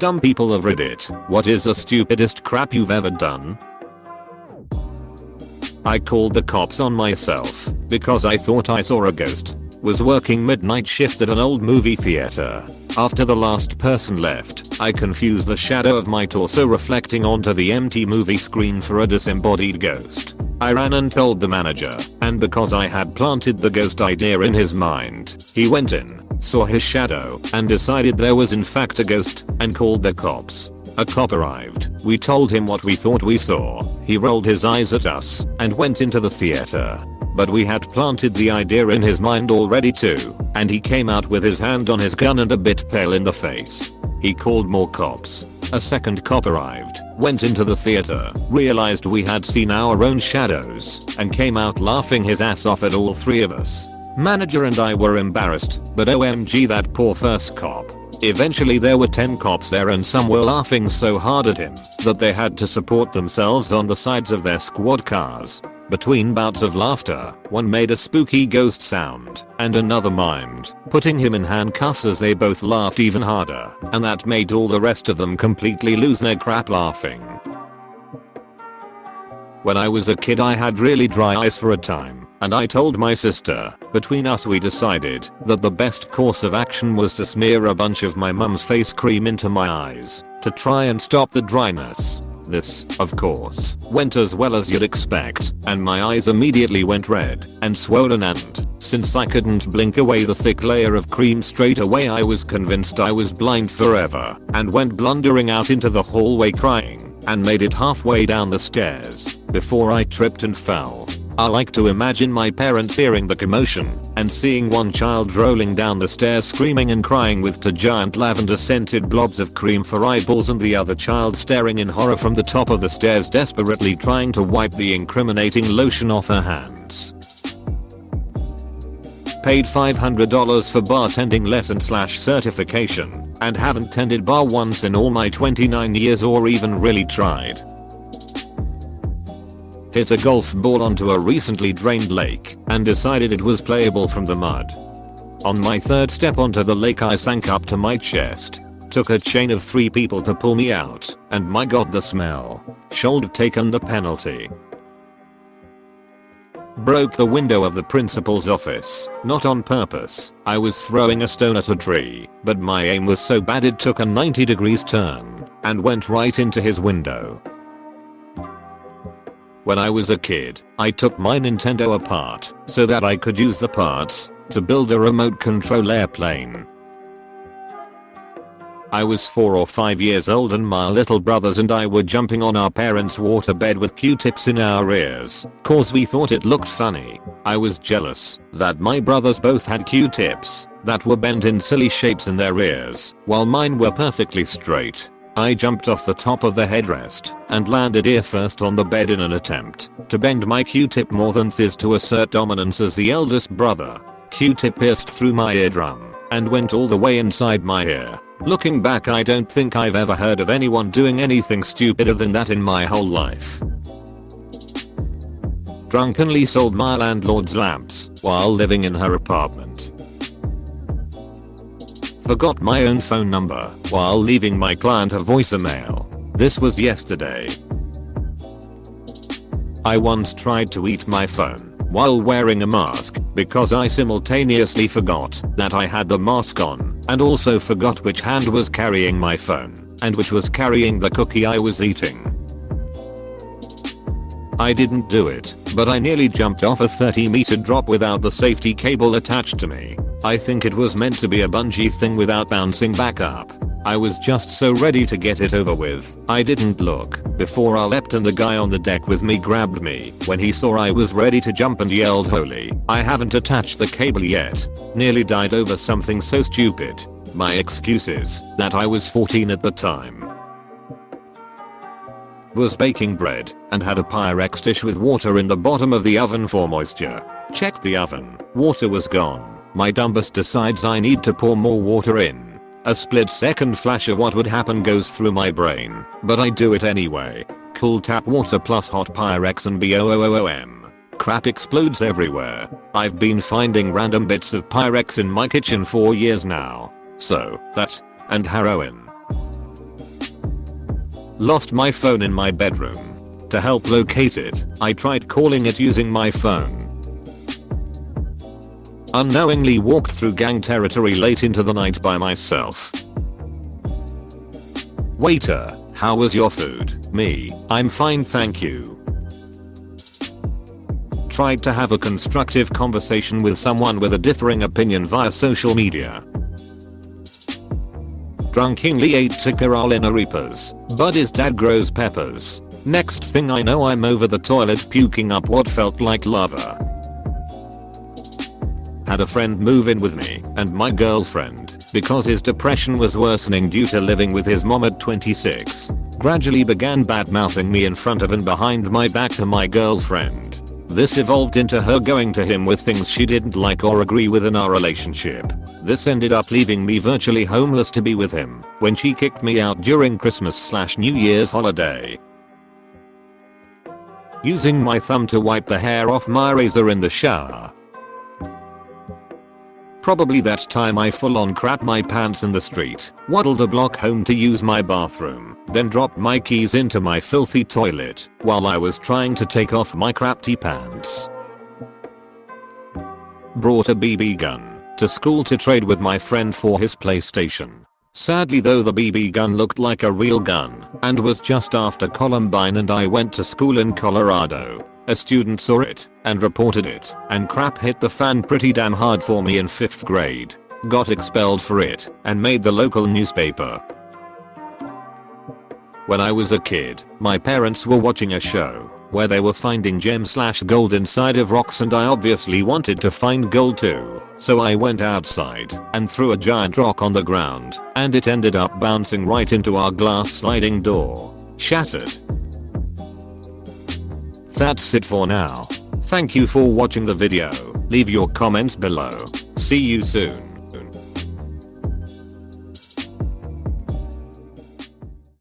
Dumb people of Reddit, what is the stupidest crap you've ever done? I called the cops on myself because I thought I saw a ghost. Was working midnight shift at an old movie theater. After the last person left, I confused the shadow of my torso reflecting onto the empty movie screen for a disembodied ghost. I ran and told the manager, and because I had planted the ghost idea in his mind, he went in, saw his shadow, and decided there was in fact a ghost, and called the cops. A cop arrived, we told him what we thought we saw, he rolled his eyes at us, and went into the theater. But we had planted the idea in his mind already too, and he came out with his hand on his gun and a bit pale in the face. He called more cops. A second cop arrived, went into the theater, realized we had seen our own shadows, and came out laughing his ass off at all three of us. Manager and I were embarrassed, but OMG that poor first cop. Eventually there were 10 cops there and some were laughing so hard at him that they had to support themselves on the sides of their squad cars. Between bouts of laughter, one made a spooky ghost sound, and another mimed, putting him in handcuffs as they both laughed even harder, and that made all the rest of them completely lose their crap laughing. When I was a kid I had really dry eyes for a time, and I told my sister. Between us we decided that the best course of action was to smear a bunch of my mum's face cream into my eyes to try and stop the dryness. This, of course, went as well as you'd expect, and my eyes immediately went red and swollen, and since I couldn't blink away the thick layer of cream straight away I was convinced I was blind forever and went blundering out into the hallway crying and made it halfway down the stairs before I tripped and fell. I like to imagine my parents hearing the commotion and seeing one child rolling down the stairs screaming and crying with two giant lavender scented blobs of cream for eyeballs and the other child staring in horror from the top of the stairs desperately trying to wipe the incriminating lotion off her hands. Paid $500 for bartending lesson / certification and haven't tended bar once in all my 29 years or even really tried. Hit a golf ball onto a recently drained lake and decided it was playable from the mud. On my third step onto the lake I sank up to my chest. Took a chain of 3 people to pull me out, and my god the smell. Should have taken the penalty. Broke the window of the principal's office, not on purpose. I was throwing a stone at a tree, but my aim was so bad it took a 90 degrees turn and went right into his window. When I was a kid, I took my Nintendo apart so that I could use the parts to build a remote control airplane. I was 4 or 5 years old and my little brothers and I were jumping on our parents' waterbed with Q-tips in our ears, cause we thought it looked funny. I was jealous that my brothers both had Q-tips that were bent in silly shapes in their ears, while mine were perfectly straight. I jumped off the top of the headrest and landed ear first on the bed in an attempt to bend my Q-tip more than this to assert dominance as the eldest brother. Q-tip pierced through my eardrum and went all the way inside my ear. Looking back, I don't think I've ever heard of anyone doing anything stupider than that in my whole life. Drunkenly sold my landlord's lamps while living in her apartment. Forgot my own phone number while leaving my client a voicemail. This was yesterday. I once tried to eat my phone while wearing a mask because I simultaneously forgot that I had the mask on and also forgot which hand was carrying my phone and which was carrying the cookie I was eating. I didn't do it, but I nearly jumped off a 30-meter drop without the safety cable attached to me. I think it was meant to be a bungee thing without bouncing back up. I was just so ready to get it over with. I didn't look before I leapt and the guy on the deck with me grabbed me when he saw I was ready to jump and yelled, "Holy, I haven't attached the cable yet." Nearly died over something so stupid. My excuse is that I was 14 at the time. Was baking bread and had a Pyrex dish with water in the bottom of the oven for moisture. Checked the oven, water was gone. My dumbest decides I need to pour more water in. A split second flash of what would happen goes through my brain, but I do it anyway. Cool tap water plus hot Pyrex and boom. Crap explodes everywhere. I've been finding random bits of Pyrex in my kitchen for years now. So, that, and heroin. Lost my phone in my bedroom. To help locate it, I tried calling it using my phone. Unknowingly walked through gang territory late into the night by myself. Waiter, how was your food? Me, I'm fine thank you. Tried to have a constructive conversation with someone with a differing opinion via social media. Drunkenly ate Tikkaralina Reapers. Buddy's dad grows peppers. Next thing I know I'm over the toilet puking up what felt like lava. Had a friend move in with me and my girlfriend because his depression was worsening due to living with his mom at 26. Gradually began bad-mouthing me in front of and behind my back to my girlfriend. This evolved into her going to him with things she didn't like or agree with in our relationship. This ended up leaving me virtually homeless to be with him when she kicked me out during Christmas/New Year's holiday. Using my thumb to wipe the hair off my razor in the shower. Probably that time I full on crapped my pants in the street, waddled a block home to use my bathroom, then dropped my keys into my filthy toilet while I was trying to take off my crappy pants. Brought a BB gun to school to trade with my friend for his PlayStation. Sadly though, the BB gun looked like a real gun and was just after Columbine and I went to school in Colorado. A student saw it and reported it, and crap hit the fan pretty damn hard for me in 5th grade. Got expelled for it and made the local newspaper. When I was a kid, my parents were watching a show where they were finding gems/gold inside of rocks and I obviously wanted to find gold too. So I went outside and threw a giant rock on the ground and it ended up bouncing right into our glass sliding door. Shattered. That's it for now. Thank you for watching the video. Leave your comments below. See you soon.